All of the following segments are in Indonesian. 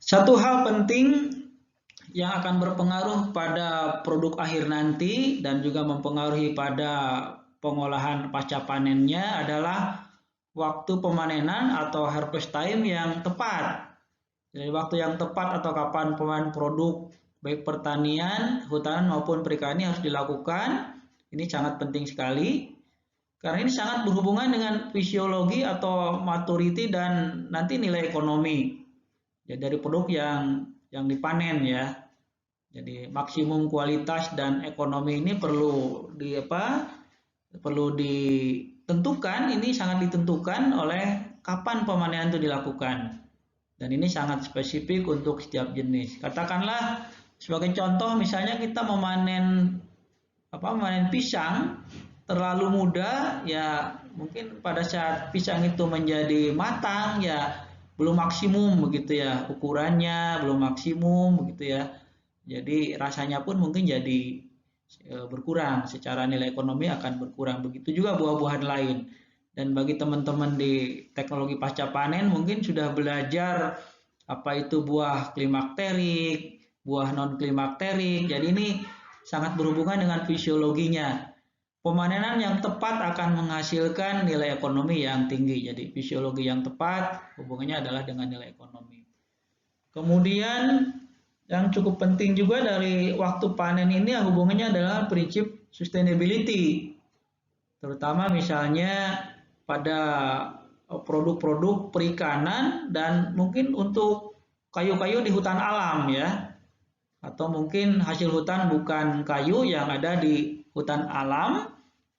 Satu hal penting yang akan berpengaruh pada produk akhir nanti dan juga mempengaruhi pada pengolahan pasca panennya adalah waktu pemanenan atau harvest time yang tepat. Jadi waktu yang tepat atau kapan pemanen produk baik pertanian, hutanan maupun perikanan harus dilakukan. Ini sangat penting sekali karena ini sangat berhubungan dengan fisiologi atau maturity dan nanti nilai ekonomi ya dari produk yang dipanen ya. Jadi maksimum kualitas dan ekonomi ini perlu ditentukan, ini sangat ditentukan oleh kapan pemanenan itu dilakukan. Dan ini sangat spesifik untuk setiap jenis. Katakanlah sebagai contoh misalnya kita memanen pisang terlalu muda ya mungkin pada saat pisang itu menjadi matang ya belum maksimum begitu ya ukurannya belum maksimum begitu ya jadi rasanya pun mungkin jadi berkurang secara nilai ekonomi akan berkurang begitu juga buah-buahan lain dan bagi teman-teman di teknologi pasca panen mungkin sudah belajar apa itu buah klimakterik buah non klimakterik jadi ini sangat berhubungan dengan fisiologinya. Pemanenan yang tepat akan menghasilkan nilai ekonomi yang tinggi. Jadi fisiologi yang tepat hubungannya adalah dengan nilai ekonomi. Kemudian yang cukup penting juga dari waktu panen ini hubungannya adalah prinsip sustainability. Terutama misalnya pada produk-produk perikanan dan mungkin untuk kayu-kayu di hutan alam ya. Atau mungkin hasil hutan bukan kayu yang ada di hutan alam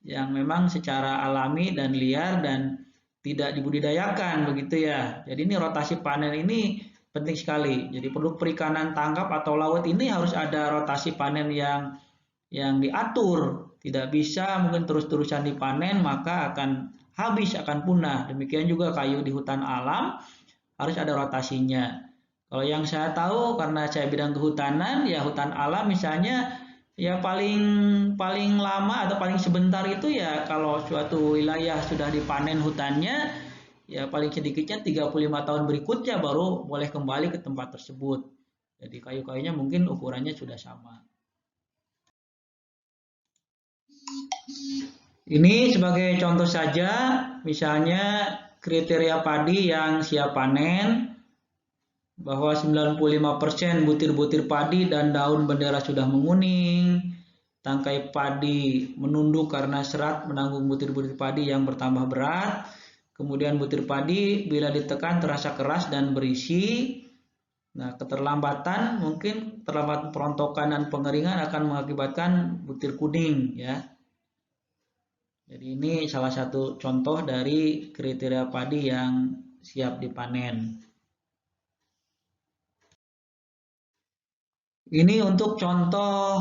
yang memang secara alami dan liar dan tidak dibudidayakan begitu ya. Jadi ini rotasi panen ini penting sekali. Jadi produk perikanan tangkap atau laut ini harus ada rotasi panen yang diatur. Tidak bisa mungkin terus-terusan dipanen maka akan habis akan punah. Demikian juga kayu di hutan alam harus ada rotasinya. Kalau yang saya tahu karena saya bidang kehutanan, ya hutan alam misalnya ya paling paling lama atau paling sebentar itu ya kalau suatu wilayah sudah dipanen hutannya ya paling sedikitnya 35 tahun berikutnya baru boleh kembali ke tempat tersebut. Jadi kayu-kayunya mungkin ukurannya sudah sama. Ini sebagai contoh saja, misalnya kriteria padi yang siap panen, bahwa 95% butir-butir padi dan daun bendera sudah menguning, tangkai padi menunduk karena serat menanggung butir-butir padi yang bertambah berat, kemudian butir padi bila ditekan terasa keras dan berisi. Nah, keterlambatan mungkin terlambat perontokan dan pengeringan akan mengakibatkan butir kuning ya. Jadi ini salah satu contoh dari kriteria padi yang siap dipanen. Ini untuk contoh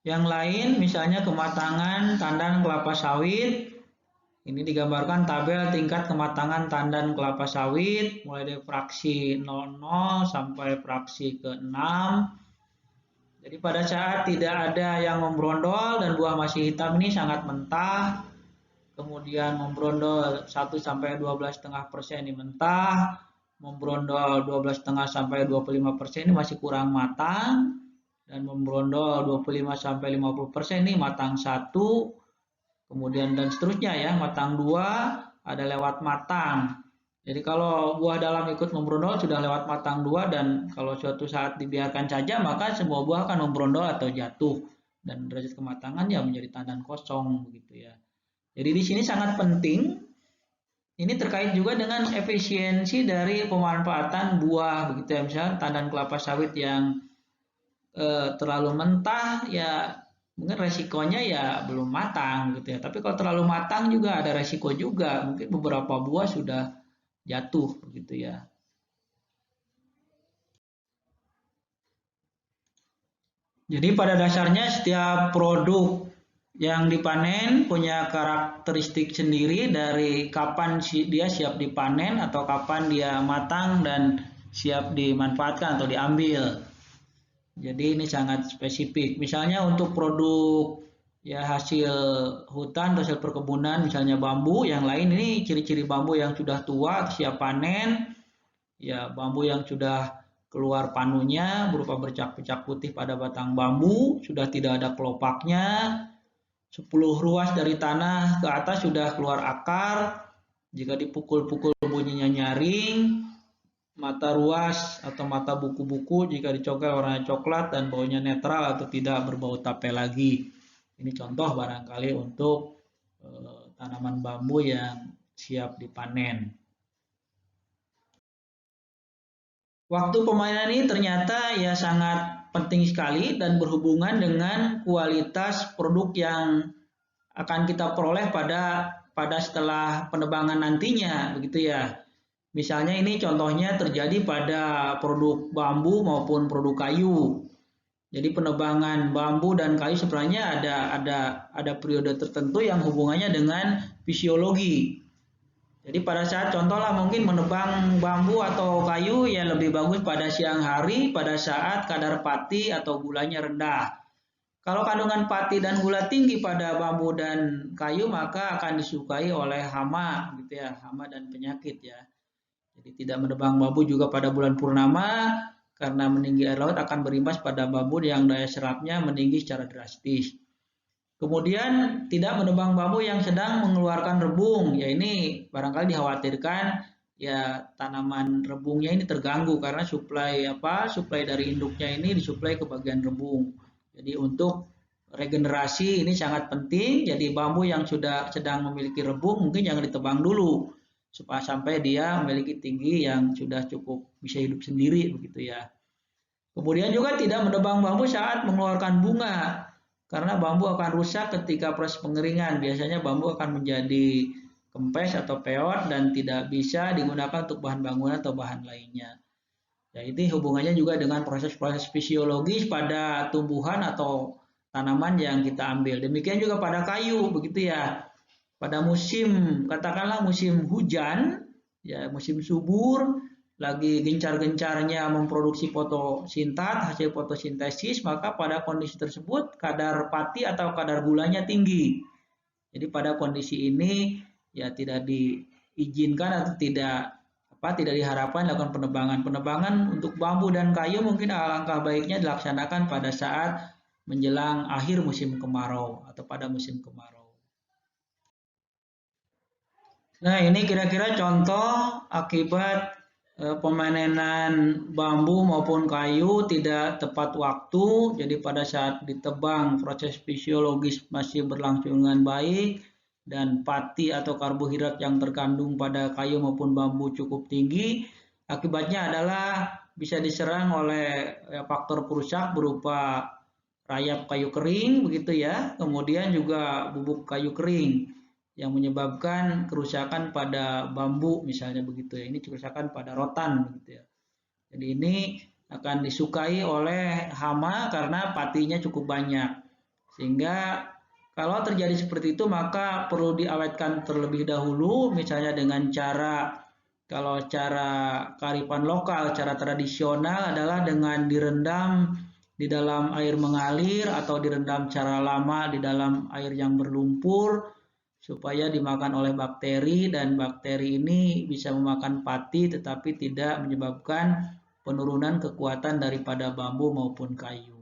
yang lain, misalnya kematangan tandan kelapa sawit. Ini digambarkan tabel tingkat kematangan tandan kelapa sawit, mulai dari fraksi 00 sampai fraksi ke-6. Jadi pada saat tidak ada yang membrondol dan buah masih hitam ini sangat mentah. Kemudian membrondol 1 sampai 12,5% ini mentah. Membrondol 12,5 sampai 25% ini masih kurang matang dan membrondol 25 sampai 50% ini matang 1, kemudian dan seterusnya ya, matang 2, ada lewat matang. Jadi kalau buah dalam ikut membrondol sudah lewat matang 2 dan kalau suatu saat dibiarkan saja maka semua buah akan membrondol atau jatuh dan derajat kematangan ya menjadi tandan kosong begitu ya. Jadi di sini sangat penting. Ini terkait juga dengan efisiensi dari pemanfaatan buah begitu ya, misalnya tandan kelapa sawit yang terlalu mentah ya mungkin resikonya ya belum matang gitu ya. Tapi kalau terlalu matang juga ada resiko juga, mungkin beberapa buah sudah jatuh begitu ya. Jadi pada dasarnya setiap produk yang dipanen punya karakteristik sendiri dari kapan dia siap dipanen atau kapan dia matang dan siap dimanfaatkan atau diambil. Jadi ini sangat spesifik. Misalnya untuk produk ya hasil hutan, hasil perkebunan, misalnya bambu, yang lain ini ciri-ciri bambu yang sudah tua siap panen. ya bambu yang sudah keluar panunya berupa bercak-bercak putih pada batang bambu, sudah tidak ada kelopaknya, 10 ruas dari tanah ke atas sudah keluar akar, jika dipukul-pukul bunyinya nyaring, mata ruas atau mata buku-buku jika dicokel warnanya coklat dan baunya netral atau tidak berbau tape lagi. Ini contoh barangkali untuk tanaman bambu yang siap dipanen. Waktu pemainan ini ternyata ya sangat penting sekali dan berhubungan dengan kualitas produk yang akan kita peroleh pada setelah penebangan nantinya, begitu ya. Misalnya ini contohnya terjadi pada produk bambu maupun produk kayu. Jadi penebangan bambu dan kayu sebenarnya ada periode tertentu yang hubungannya dengan fisiologi. Jadi pada saat contohlah mungkin menebang bambu atau kayu yang lebih bagus pada siang hari pada saat kadar pati atau gulanya rendah. Kalau kandungan pati dan gula tinggi pada bambu dan kayu maka akan disukai oleh hama gitu ya, hama dan penyakit ya. Jadi tidak menebang bambu juga pada bulan purnama karena meninggi air laut akan berimbas pada bambu yang daya serapnya meninggi secara drastis. Kemudian tidak menebang bambu yang sedang mengeluarkan rebung, ya ini barangkali dikhawatirkan ya tanaman rebungnya ini terganggu karena suplai dari induknya ini disuplai ke bagian rebung. Jadi untuk regenerasi ini sangat penting. Jadi bambu yang sudah sedang memiliki rebung mungkin jangan ditebang dulu supaya sampai dia memiliki tinggi yang sudah cukup bisa hidup sendiri begitu ya. Kemudian juga tidak menebang bambu saat mengeluarkan bunga. Karena bambu akan rusak ketika proses pengeringan. Biasanya bambu akan menjadi kempes atau peot dan tidak bisa digunakan untuk bahan bangunan atau bahan lainnya. Ya, ini hubungannya juga dengan proses-proses fisiologis pada tumbuhan atau tanaman yang kita ambil. Demikian juga pada kayu, begitu ya. Pada musim, katakanlah musim hujan, ya musim subur, lagi gencar-gencarnya memproduksi fotosintat, hasil fotosintesis, maka pada kondisi tersebut kadar pati atau kadar gulanya tinggi. Jadi pada kondisi ini ya tidak diizinkan atau tidak diharapkan dilakukan penebangan. Penebangan untuk bambu dan kayu mungkin alangkah baiknya dilaksanakan pada saat menjelang akhir musim kemarau atau pada musim kemarau. Nah, ini kira-kira contoh akibat pemanenan bambu maupun kayu tidak tepat waktu, jadi pada saat ditebang proses fisiologis masih berlangsung dengan baik dan pati atau karbohidrat yang terkandung pada kayu maupun bambu cukup tinggi, akibatnya adalah bisa diserang oleh faktor perusak berupa rayap kayu kering begitu ya, kemudian juga bubuk kayu kering yang menyebabkan kerusakan pada bambu misalnya begitu ya. Ini kerusakan pada rotan begitu ya. Jadi ini akan disukai oleh hama karena patinya cukup banyak. Sehingga kalau terjadi seperti itu maka perlu diawetkan terlebih dahulu misalnya dengan cara kalau cara kearifan lokal, cara tradisional adalah dengan direndam di dalam air mengalir atau direndam secara lama di dalam air yang berlumpur supaya dimakan oleh bakteri dan bakteri ini bisa memakan pati tetapi tidak menyebabkan penurunan kekuatan daripada bambu maupun kayu.